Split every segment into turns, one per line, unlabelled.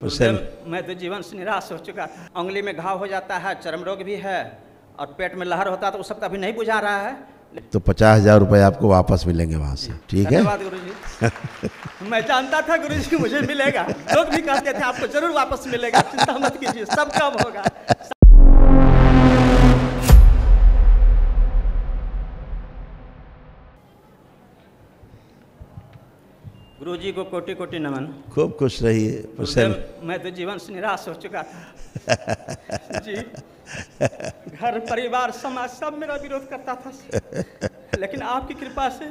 मैं तो जीवन से निराश हो चुका था। उंगली में घाव हो जाता है, चर्म रोग भी है और पेट में लहर होता है, तो उस सब अभी नहीं बुझा रहा है।
तो 50,000 रुपए आपको वापस मिलेंगे वहाँ से, ठीक है?
धन्यवाद गुरुजी। मैं जानता था गुरुजी मुझे मिलेगा। लोग भी कहते थे आपको जरूर वापस मिलेगा, चिंता मत कीजिए, सब कम होगा। गुरुजी को कोटि कोटि नमन।
खूब खुश रहिए।
मैं तो जीवन से निराश हो चुका था जी। घर परिवार समाज सब मेरा विरोध करता था, लेकिन आपकी कृपा से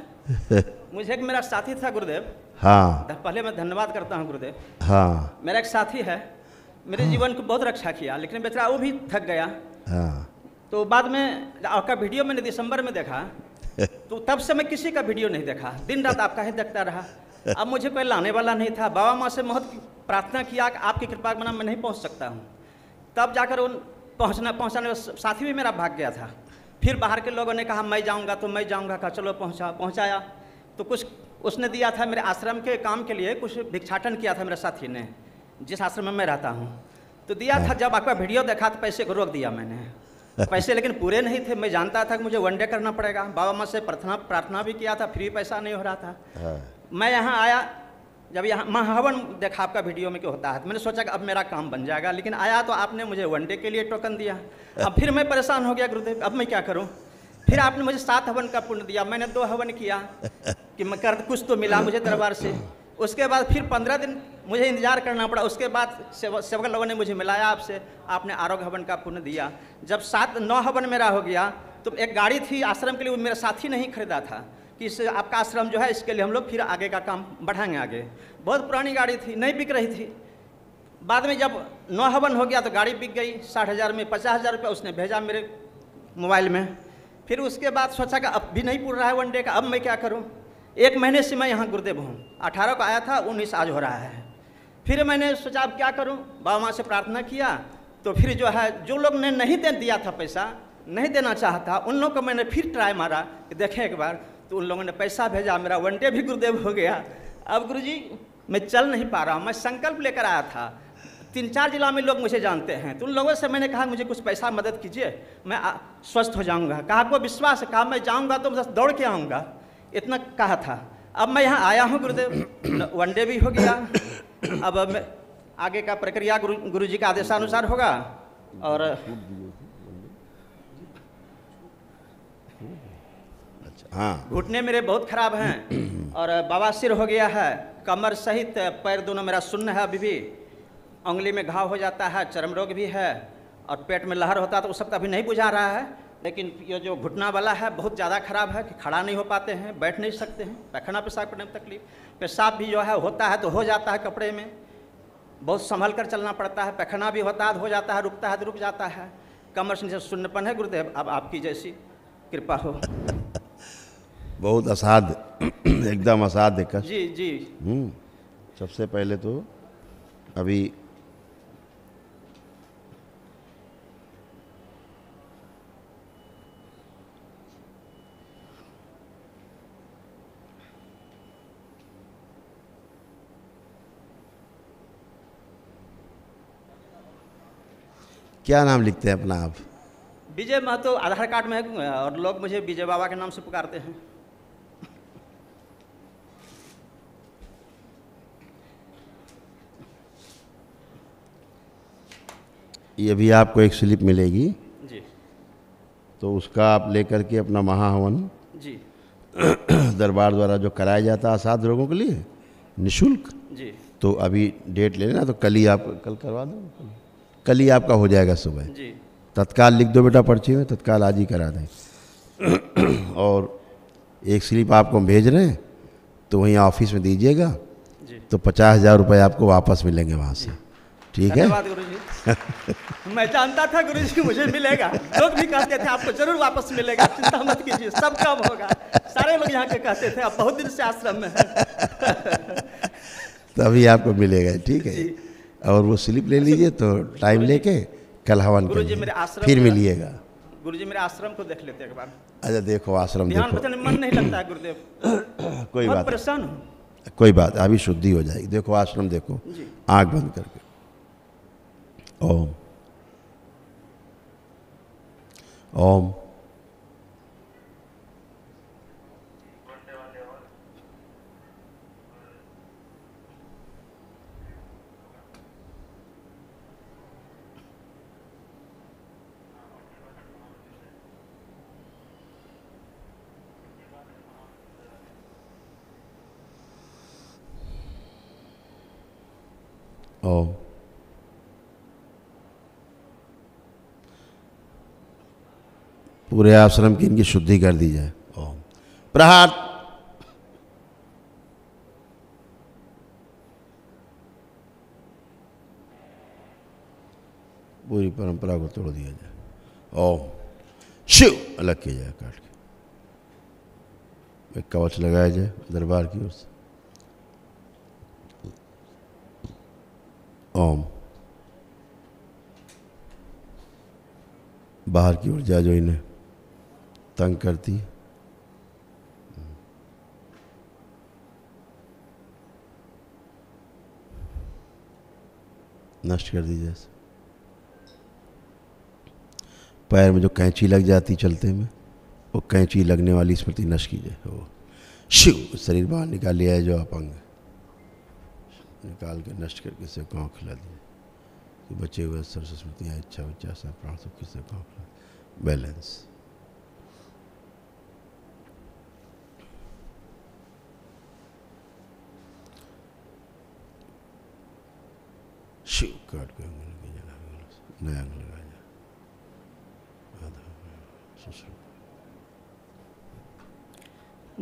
मुझे एक मेरा साथी था गुरुदेव।
हाँ,
पहले मैं धन्यवाद करता हूँ गुरुदेव।
हाँ,
मेरा एक साथी है, मेरे जीवन को बहुत रक्षा किया, लेकिन बेचारा वो भी थक गया।
हाँ,
तो बाद में आपका वीडियो मैंने दिसंबर में देखा, तो तब से मैं किसी का वीडियो नहीं देखा, दिन रात आपका ही देखता रहा। अब मुझे कोई लाने वाला नहीं था। बाबा माँ से बहुत प्रार्थना किया कि आपकी कृपा के बिना मैं नहीं पहुँच सकता हूँ। तब जाकर उन पहुँचाने साथी भी मेरा भाग गया था। फिर बाहर के लोगों ने कहा मैं जाऊँगा, तो मैं जाऊँगा, कहा चलो पहुँचाया। तो कुछ उसने दिया था मेरे आश्रम के काम के लिए, कुछ भिक्षाटन किया था मेरे साथी ने, जिस आश्रम में मैं रहता हूँ, तो दिया था। जब आपका वीडियो देखा तो पैसे को रोक दिया मैंने। पैसे लेकिन पूरे नहीं थे। मैं जानता था कि मुझे वनडे करना पड़ेगा। बाबा माँ से प्रार्थना भी किया था, फ्री पैसा नहीं हो रहा था। मैं यहाँ आया, जब यहाँ महाहवन देखा आपका वीडियो में क्यों होता है, तो मैंने सोचा कि अब मेरा काम बन जाएगा। लेकिन आया तो आपने मुझे वनडे के लिए टोकन दिया। अब फिर मैं परेशान हो गया गुरुदेव, अब मैं क्या करूँ। फिर आपने मुझे 7 हवन का पुण्य दिया, मैंने 2 हवन किया कि मैं कर कुछ तो मिला मुझे दरबार से। उसके बाद फिर 15 दिन मुझे इंतजार करना पड़ा। उसके बाद सेवक लोगों ने मुझे मिलाया आपसे, आपने आरोग्य हवन का पुण्य दिया। जब 9 हवन मेरा हो गया, तो एक गाड़ी थी आश्रम के लिए, वो मेरा साथी नहीं खरीदा था कि इस आपका आश्रम जो है इसके लिए हम लोग फिर आगे का काम बढ़ाएंगे आगे। बहुत पुरानी गाड़ी थी, नहीं बिक रही थी। बाद में जब 9 हवन हो गया तो गाड़ी बिक गई 60,000 में। 50,000 रुपये उसने भेजा मेरे मोबाइल में। फिर उसके बाद सोचा कि अब भी नहीं पूरा रहा है वनडे का, अब मैं क्या करूं। 1 महीने से मैं यहाँ गुरुदेव हूँ। 18 को आया था, 19 आज हो रहा है। फिर मैंने सोचा अब क्या करूँ, बाबा माँ से प्रार्थना किया। तो फिर जो है जो लोग ने नहीं दिया था पैसा, नहीं देना चाहता, उन लोगों को मैंने फिर ट्राई मारा कि देखें एक बार, तो उन लोगों ने पैसा भेजा। मेरा वनडे भी गुरुदेव हो गया। अब गुरुजी मैं चल नहीं पा रहा हूँ। मैं संकल्प लेकर आया था, 3-4 जिला में लोग मुझे जानते हैं, तो उन लोगों से मैंने कहा मुझे कुछ पैसा मदद कीजिए, मैं स्वस्थ हो जाऊँगा। कहा आपको विश्वास है? कहा मैं जाऊँगा तो बस दौड़ के आऊँगा, इतना कहा था। अब मैं यहाँ आया हूँ गुरुदेव, वनडे भी हो गया। अब मैं आगे का प्रक्रिया गुरुजी का आदेशानुसार होगा। और
हाँ,
घुटने मेरे बहुत खराब हैं और बवासीर हो गया है, कमर सहित पैर दोनों मेरा शून्य है अभी भी। उंगली में घाव हो जाता है, चर्म रोग भी है और पेट में लहर होता है, तो उस सब अभी नहीं बुझा रहा है। लेकिन ये जो घुटना वाला है बहुत ज़्यादा खराब है कि खड़ा नहीं हो पाते हैं, बैठ नहीं सकते हैं, पैखाना पेशाब करने में तकलीफ। पेशाब भी जो है होता है तो हो जाता है कपड़े में, बहुत संभल कर चलना पड़ता है। पैखाना भी होता है तो हो जाता है, रुकता है तो रुक जाता है। कमर से शून्यपन है गुरुदेव, अब आपकी जैसी कृपा हो।
बहुत असाध्य, एकदम असाध्य कष्ट।
जी जी।
सबसे पहले तो अभी क्या नाम लिखते हैं अपना आप?
विजय महतो आधार कार्ड में है और लोग मुझे विजय बाबा के नाम से पुकारते हैं।
ये भी आपको एक स्लिप मिलेगी
जी।
तो उसका आप लेकर के अपना महाहवन
जी
दरबार द्वारा जो कराया जाता है असाध्य रोगों के लिए निःशुल्क,
जी।
तो अभी डेट ले लेना, तो कल ही आप कल करवा दो, कल ही आपका हो जाएगा सुबह।
जी।
तत्काल लिख दो बेटा पर्ची में, तत्काल आज ही करा दें। और एक स्लिप आपको भेज रहे हैं तो वहीं ऑफिस में दीजिएगा, तो 50,000 रुपये आपको वापस मिलेंगे वहाँ से, ठीक है?
धन्यवाद गुरुजी। मैं जानता था गुरुजी मुझे मिलेगा। लोग भी कहते थे आपको जरूर वापस मिलेगा, चिंता मत कीजिए, सब कम होगा। सारे लोग यहाँ के कहते थे, आप बहुत दिन से आश्रम में हैं।
तभी आपको मिलेगा, ठीक है? और वो स्लिप ले लीजिए, तो टाइम लेके कल हवन
गुरुजी मेरे आश्रम
फिर मिलिएगा।
गुरुजी मेरे आश्रम को देख लेते हैं एक बार।
अच्छा देखो आश्रम
ध्यान
देखो।
भजन में मन नहीं लगता है गुरुदेव,
कोई
बहुत
बात
परेशान हूँ।
कोई बात, अभी शुद्धि हो जाएगी। देखो आश्रम देखो, आँख बंद करके। ओम ओम ओम पूरे आश्रम की इनकी शुद्धि कर दी जाए। ओम प्रहार पूरी परंपरा को तोड़ दिया जाए। ओम शिव अलग किया जाए, काट के एक कवच लगाया जाए दरबार की ओर से। ओम बाहर की ऊर्जा जो इन्हें तंग करती है, नष्ट कर दी जैसे। पैर में जो कैंची लग जाती चलते में, वो कैंची लगने वाली स्मृति नष्ट की जाए। वो शिव शरीर बाहर निकाल लिया है जो अपंग निकाल के नष्ट करके से गाँव खिला दिया कि बचे हुए सरस स्मृतियाँ इच्छा विच्छा सब प्राण सब किसे गाँव खिला। बैलेंस शिव काट के नया अंग लगाया जाए।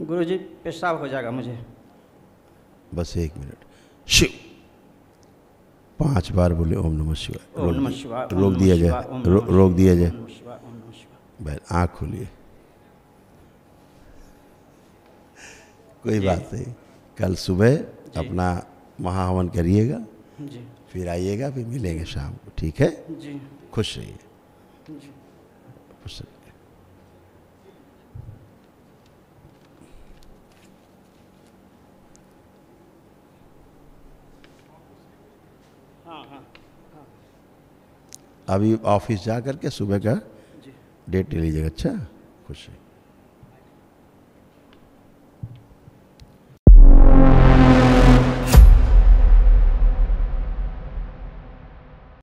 गुरुजी पेशाब हो जाएगा मुझे।
बस 1 मिनट। शिव 5 बार बोले ओम नमः शिवाय।
ओम नमः शिवाय।
रोक दिया जाए, रोक दिया जाए।
ओम नमः शिवाय, ओम नमः शिवाय।
आँख खोलिए, कोई बात नहीं। कल सुबह अपना महाहवन करिएगा,
जी
फिर आइएगा, फिर मिलेंगे शाम को, ठीक है?
जी
खुश रहिए,
जी।
खुश रहिए।
हाँ हाँ
अभी ऑफिस जा करके सुबह का डेट ले लीजिएगा। अच्छा, खुश रहिए।